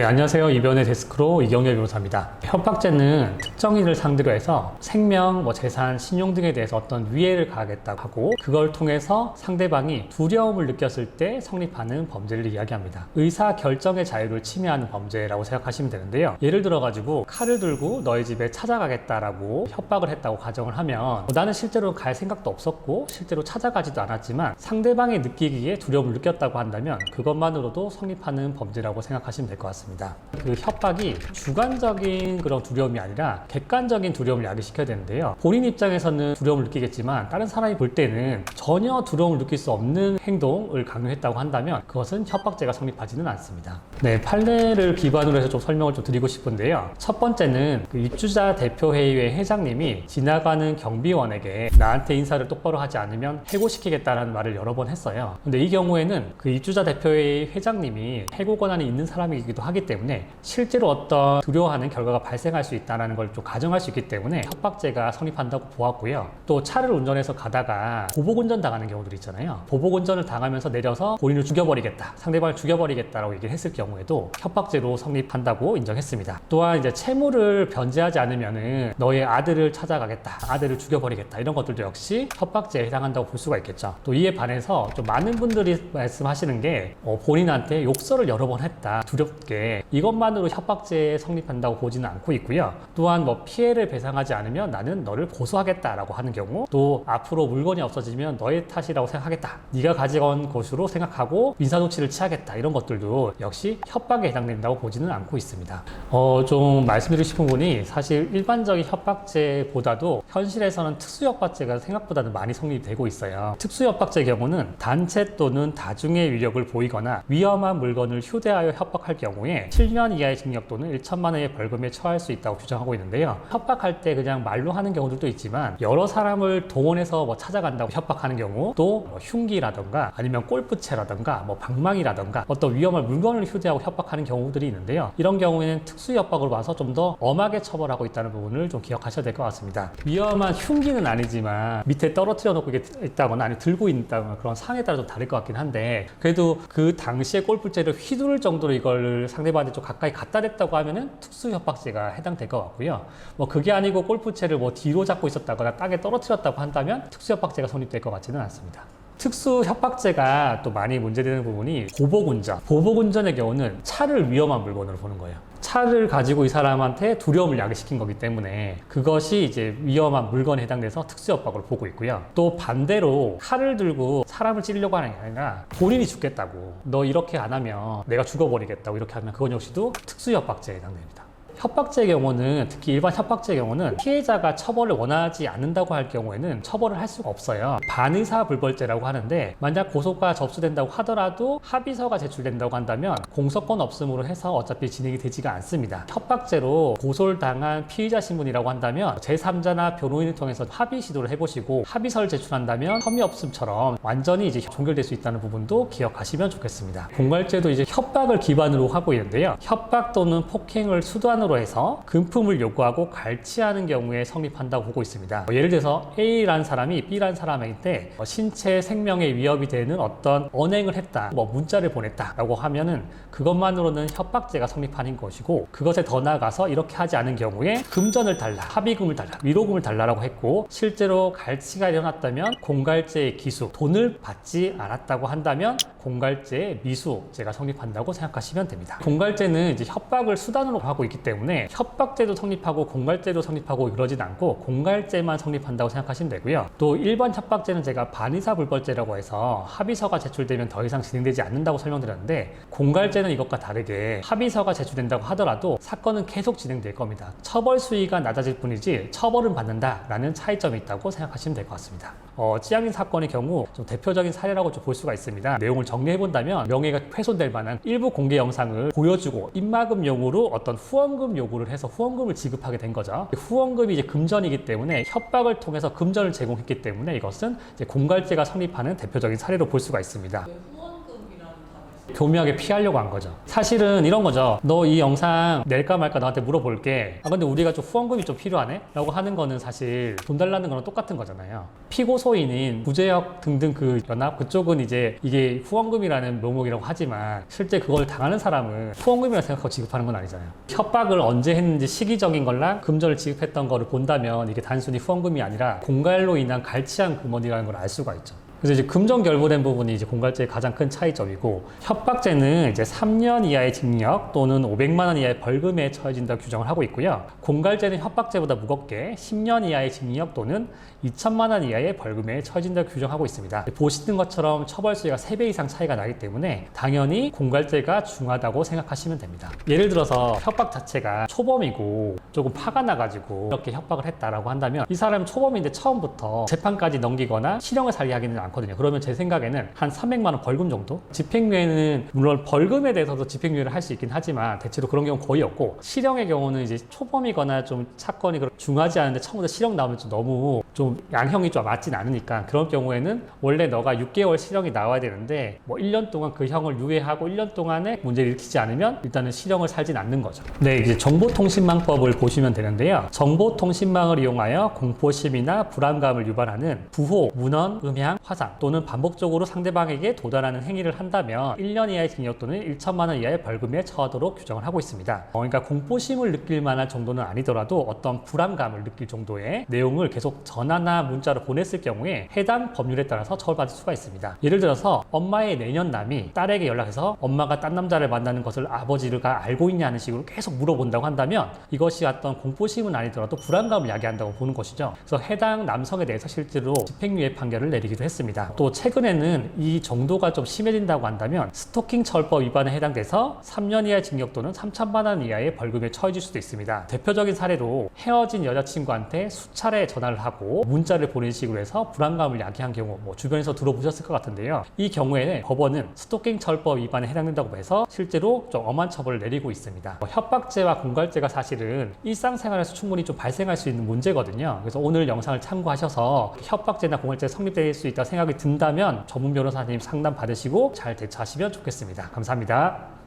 안녕하세요. 이변의 데스크로 이경렬 변호사입니다. 협박죄는 특정인을 상대로 해서 생명, 재산, 신용 등에 대해서 어떤 위해를 가하겠다고 하고 그걸 통해서 상대방이 두려움을 느꼈을 때 성립하는 범죄를 이야기합니다. 의사 결정의 자유를 침해하는 범죄라고 생각하시면 되는데요. 예를 들어가지고 칼을 들고 너희 집에 찾아가겠다라고 협박을 했다고 가정을 하면 나는 실제로 갈 생각도 없었고 실제로 찾아가지도 않았지만 상대방이 느끼기에 두려움을 느꼈다고 한다면 그것만으로도 성립하는 범죄라고 생각하시면 될 것 같습니다. 그 협박이 주관적인 그런 두려움이 아니라 객관적인 두려움을 야기시켜야 되는데요. 본인 입장에서는 두려움을 느끼겠지만 다른 사람이 볼 때는 전혀 두려움을 느낄 수 없는 행동을 강요했다고 한다면 그것은 협박죄가 성립하지는 않습니다. 네, 판례를 기반으로 해서 좀 설명을 좀 드리고 싶은데요. 첫 번째는 그 입주자 대표회의회 회장님이 지나가는 경비원에게 나한테 인사를 똑바로 하지 않으면 해고시키겠다라는 말을 여러 번 했어요. 근데 이 경우에는 그 입주자 대표회의 회장님이 해고 권한이 있는 사람이기도 하기 때문에 실제로 어떤 두려워하는 결과가 발생할 수 있다는 걸 좀 가정할 수 있기 때문에 협박죄가 성립한다고 보았고요. 또 차를 운전해서 가다가 보복운전 당하는 경우들 있잖아요. 보복운전을 당하면서 내려서 본인을 죽여버리겠다, 상대방을 죽여버리겠다라고 얘기를 했을 경우에도 협박죄로 성립한다고 인정했습니다. 또한 이제 채무를 변제하지 않으면은 너의 아들을 찾아가겠다, 아들을 죽여버리겠다 이런 것들도 역시 협박죄에 해당한다고 볼 수가 있겠죠. 또 이에 반해서 좀 많은 분들이 말씀하시는 게 본인한테 욕설을 여러 번 했다, 두렵게, 이것만으로 협박죄에 성립한다고 보지는 않고 있고요. 또한 피해를 배상하지 않으면 나는 너를 고소하겠다라고 하는 경우, 또 앞으로 물건이 없어지면 너의 탓이라고 생각하겠다, 네가 가져온 것으로 생각하고 민사조치를 취하겠다, 이런 것들도 역시 협박에 해당된다고 보지는 않고 있습니다. 좀 말씀드리고 싶은 부분이 사실 일반적인 협박죄보다도 현실에서는 특수협박죄가 생각보다는 많이 성립되고 있어요. 특수협박죄의 경우는 단체 또는 다중의 위력을 보이거나 위험한 물건을 휴대하여 협박할 경우에 7년 이하의 징역 또는 1천만 원의 벌금에 처할 수 있다고 규정하고 있는데요. 협박할 때 그냥 말로 하는 경우들도 있지만 여러 사람을 동원해서 찾아간다고 협박하는 경우, 또 흉기라던가 아니면 골프채라던가 방망이라던가 어떤 위험한 물건을 휴대하고 협박하는 경우들이 있는데요. 이런 경우에는 특수협박으로 봐서 좀 더 엄하게 처벌하고 있다는 부분을 좀 기억하셔야 될 것 같습니다. 위험한 흉기는 아니지만 밑에 떨어뜨려 놓고 있다거나 아니면 들고 있다거나 그런 상황에 따라 좀 다를 것 같긴 한데, 그래도 그 당시에 골프채를 휘두를 정도로 이걸 상대방한테 좀 가까이 갖다 댔다고 하면은 특수협박죄가 해당될 것 같고요. 그게 아니고 골프채를 뒤로 잡고 있었다거나 땅에 떨어뜨렸다고 한다면 특수협박죄가 성립될 것 같지는 않습니다. 특수협박죄가 또 많이 문제되는 부분이 보복운전. 보복운전의 경우는 차를 위험한 물건으로 보는 거예요. 차를 가지고 이 사람한테 두려움을 야기시킨 거기 때문에 그것이 이제 위험한 물건에 해당돼서 특수협박으로 보고 있고요. 또 반대로 칼을 들고 사람을 찌르려고 하는 게 아니라 본인이 죽겠다고, 너 이렇게 안 하면 내가 죽어버리겠다고 이렇게 하면 그건 역시도 특수협박죄에 해당됩니다. 협박죄의 경우는, 특히 일반 협박죄의 경우는 피해자가 처벌을 원하지 않는다고 할 경우에는 처벌을 할 수가 없어요. 반의사불벌죄라고 하는데, 만약 고소가 접수된다고 하더라도 합의서가 제출된다고 한다면 공소권 없음으로 해서 어차피 진행이 되지가 않습니다. 협박죄로 고소를 당한 피의자 신분이라고 한다면 제3자나 변호인을 통해서 합의 시도를 해보시고 합의서를 제출한다면 혐의 없음처럼 완전히 이제 종결될 수 있다는 부분도 기억하시면 좋겠습니다. 공갈죄도 이제 협박을 기반으로 하고 있는데요. 협박 또는 폭행을 수단으로 해서 금품을 요구하고 갈취하는 경우에 성립한다고 보고 있습니다. 예를 들어서 A라는 사람이 B라는 사람한테 신체 생명에 위협이 되는 어떤 언행을 했다, 문자를 보냈다 라고 하면은 그것만으로는 협박죄가 성립하는 것이고, 그것에 더 나아가서 이렇게 하지 않은 경우에 금전을 달라, 합의금을 달라, 위로금을 달라라고 했고 실제로 갈취가 일어났다면 공갈죄의 기수, 돈을 받지 않았다고 한다면 공갈죄의 미수죄가 성립한다고 생각하시면 됩니다. 공갈죄는 이제 협박을 수단으로 하고 있기 때문에 협박죄도 성립하고 공갈죄도 성립하고 그러진 않고 공갈죄만 성립한다고 생각하시면 되고요. 또 일반 협박죄는 제가 반의사불벌죄라고 해서 합의서가 제출되면 더 이상 진행되지 않는다고 설명드렸는데, 공갈죄는 이것과 다르게 합의서가 제출된다고 하더라도 사건은 계속 진행될 겁니다. 처벌 수위가 낮아질 뿐이지 처벌은 받는다라는 차이점이 있다고 생각하시면 될 것 같습니다. 찌양인 사건의 경우 좀 대표적인 사례라고 좀 볼 수가 있습니다. 내용을 정리해본다면 명예가 훼손될 만한 일부 공개 영상을 보여주고 입막음용으로 어떤 후원금 요구를 해서 후원금을 지급하게 된 거죠. 후원금이 이제 금전이기 때문에 협박을 통해서 금전을 제공했기 때문에 이것은 이제 공갈죄가 성립하는 대표적인 사례로 볼 수가 있습니다. 후원금이라는 단어를 교묘하게 피하려고 한 거죠. 사실은 이런 거죠. 너 이 영상 낼까 말까 너한테 물어볼게. 아 근데 우리가 좀 후원금이 좀 필요하네? 라고 하는 거는 사실 돈 달라는 거랑 똑같은 거잖아요. 피고소인인 구제역 등등 그 연합 그쪽은 이제 이게 후원금이라는 명목이라고 하지만 실제 그걸 당하는 사람은 후원금이라고 생각하고 지급하는 건 아니잖아요. 협박을 언제 했는지 시기적인 걸랑 금전을 지급했던 거를 본다면 이게 단순히 후원금이 아니라 공갈로 인한 갈취한 금원이라는 걸 알 수가 있죠. 그래서 이제 금전 결부된 부분이 이제 공갈죄의 가장 큰 차이점이고, 협박죄는 이제 3년 이하의 징역 또는 500만 원 이하의 벌금에 처해진다고 규정을 하고 있고요. 공갈죄는 협박죄보다 무겁게 10년 이하의 징역 또는 2천만 원 이하의 벌금에 처해진다고 규정하고 있습니다. 보시는 것처럼 처벌 수위가 3배 이상 차이가 나기 때문에 당연히 공갈죄가 중하다고 생각하시면 됩니다. 예를 들어서 협박 자체가 초범이고 조금 파가 나가지고 이렇게 협박을 했다라고 한다면 이 사람은 초범인데 처음부터 재판까지 넘기거나 실형을 살이하기는 않거든요. 그러면 제 생각에는 한 300만 원 벌금 정도? 집행유예는 물론 벌금에 대해서도 집행유예를 할 수 있긴 하지만 대체로 그런 경우는 거의 없고, 실형의 경우는 이제 초범이거나 좀 사건이 중하지 않은데 처음부터 실형 나오면 좀 너무 좀 양형이 좀 맞진 않으니까, 그런 경우에는 원래 너가 6개월 실형이 나와야 되는데 뭐 1년 동안 그 형을 유예하고 1년 동안에 문제를 일으키지 않으면 일단은 실형을 살진 않는 거죠. 네, 이제 정보통신망법을 보시면 되는데요. 정보통신망을 이용하여 공포심이나 불안감을 유발하는 부호, 문헌, 음향, 화상 또는 반복적으로 상대방에게 도달하는 행위를 한다면 1년 이하의 징역 또는 1천만 원 이하의 벌금에 처하도록 규정을 하고 있습니다. 그러니까 공포심을 느낄 만한 정도는 아니더라도 어떤 불안감을 느낄 정도의 내용을 계속 전화나 문자로 보냈을 경우에 해당 법률에 따라서 처벌받을 수가 있습니다. 예를 들어서 엄마의 내년남이 딸에게 연락해서 엄마가 딴 남자를 만나는 것을 아버지가 알고 있냐는 식으로 계속 물어본다고 한다면 이것이 어떤 공포심은 아니더라도 불안감을 야기한다고 보는 것이죠. 그래서 해당 남성에 대해서 실제로 집행유예 판결을 내리기도 했습니다. 또 최근에는 이 정도가 좀 심해진다고 한다면 스토킹 처벌법 위반에 해당돼서 3년 이하의 징역 또는 3천만 원 이하의 벌금에 처해질 수도 있습니다. 대표적인 사례로 헤어진 여자친구한테 수차례 전화를 하고 문자를 보낸 식으로 해서 불안감을 야기한 경우, 뭐 주변에서 들어보셨을 것 같은데요. 이 경우에는 법원은 스토킹 처벌법 위반에 해당된다고 해서 실제로 좀 엄한 처벌을 내리고 있습니다. 협박죄와 공갈죄가 사실은 일상생활에서 충분히 좀 발생할 수 있는 문제거든요. 그래서 오늘 영상을 참고하셔서 협박죄나 공갈죄가 성립될 수 있다고 생각이 든다면 전문 변호사님 상담 받으시고 잘 대처하시면 좋겠습니다. 감사합니다.